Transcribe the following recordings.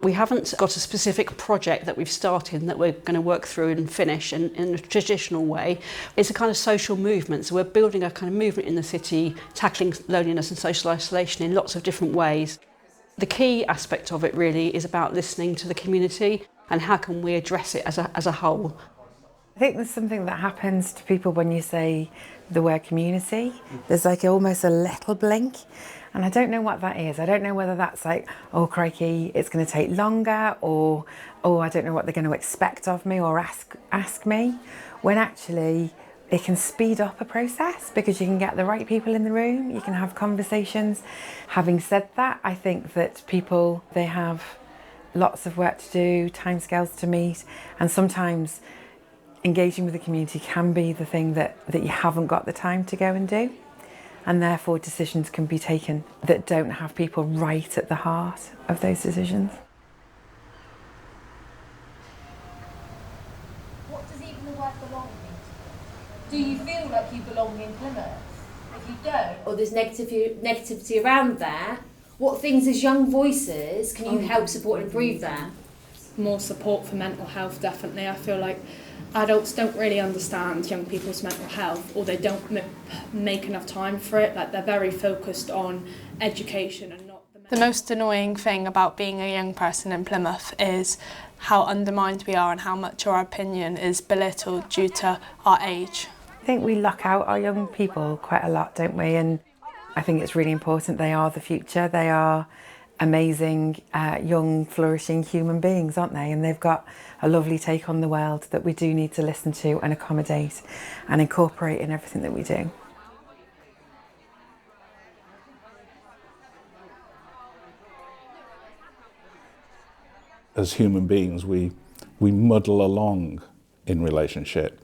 We haven't got a specific project that we've started and that we're going to work through and finish in a traditional way. It's a kind of social movement, so we're building a kind of movement in the city, tackling loneliness and social isolation in lots of different ways. The key aspect of it really is about listening to the community and how can we address it as a whole. I think there's something that happens to people when you say the word community. There's like almost a little blink, and I don't know what that is. I don't know whether that's like, oh crikey, it's going to take longer, or oh, I don't know what they're going to expect of me or ask me, when actually it can speed up a process because you can get the right people in the room, you can have conversations. Having said that, I think that people, they have lots of work to do, timescales to meet, and sometimes engaging with the community can be the thing that you haven't got the time to go and do, and therefore decisions can be taken that don't have people right at the heart of those decisions. What does even the word belong mean to you? Do you feel like you belong in Plymouth? If you don't, or there's negativity around there, what things as young voices can you help support and improve there? More support for mental health, definitely. I feel like adults don't really understand young people's mental health, or they don't make enough time for it. Like, they're very focused on education and not the most annoying thing about being a young person in Plymouth is how undermined we are and how much our opinion is belittled due to our age. I think we lock out our young people quite a lot, don't we? And I think it's really important. They are the future. They are amazing, young, flourishing human beings, aren't they? And they've got a lovely take on the world that we do need to listen to and accommodate and incorporate in everything that we do. As human beings, we muddle along in relationship.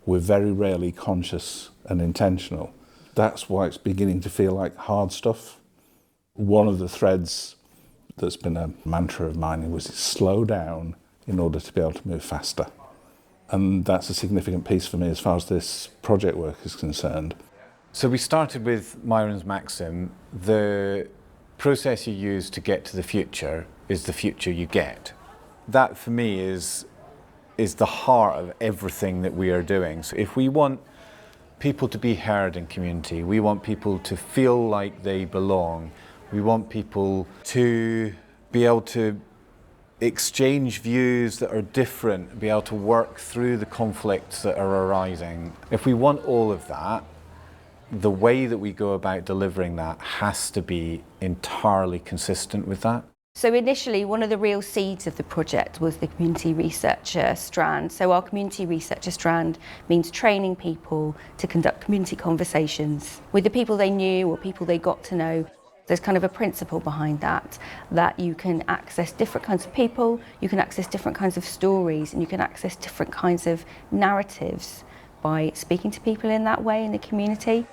We're very rarely conscious and intentional. That's why it's beginning to feel like hard stuff. One of the threads that's been a mantra of mine was slow down in order to be able to move faster. And that's a significant piece for me as far as this project work is concerned. So we started with Myron's maxim: the process you use to get to the future is the future you get. That for me is the heart of everything that we are doing. So if we want people to be heard in community, we want people to feel like they belong, we want people to be able to exchange views that are different, be able to work through the conflicts that are arising. If we want all of that, the way that we go about delivering that has to be entirely consistent with that. So initially, one of the real seeds of the project was the community researcher strand. So our community researcher strand means training people to conduct community conversations with the people they knew or people they got to know. There's kind of a principle behind that you can access different kinds of people, you can access different kinds of stories, and you can access different kinds of narratives by speaking to people in that way in the community.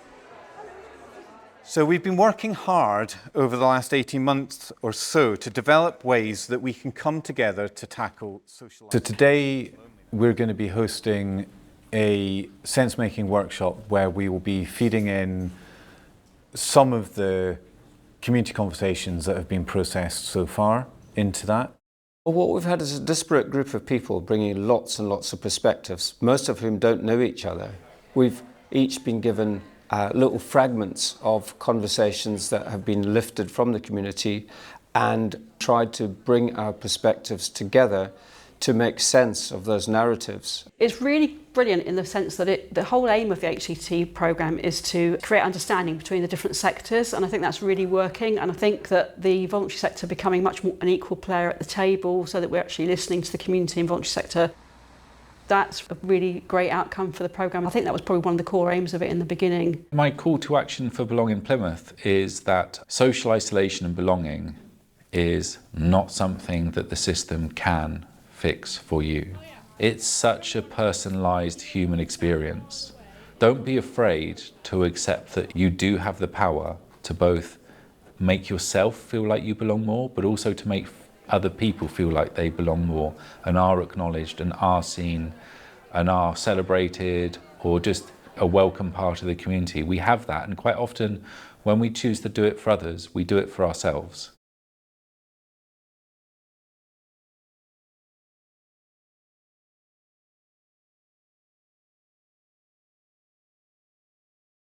So we've been working hard over the last 18 months or so to develop ways that we can come together to tackle social. So today we're going to be hosting a sense-making workshop where we will be feeding in some of the community conversations that have been processed so far into that. Well, what we've had is a disparate group of people bringing lots and lots of perspectives, most of whom don't know each other. We've each been given little fragments of conversations that have been lifted from the community and tried to bring our perspectives together to make sense of those narratives. It's really brilliant in the sense that the whole aim of the HCT programme is to create understanding between the different sectors, and I think that's really working, and I think that the voluntary sector becoming much more an equal player at the table so that we're actually listening to the community and voluntary sector. That's a really great outcome for the programme. I think that was probably one of the core aims of it in the beginning. My call to action for Belong in Plymouth is that social isolation and belonging is not something that the system can fix for you. It's such a personalised human experience. Don't be afraid to accept that you do have the power to both make yourself feel like you belong more, but also to make other people feel like they belong more and are acknowledged and are seen and are celebrated or just a welcome part of the community. We have that, and quite often when we choose to do it for others, we do it for ourselves.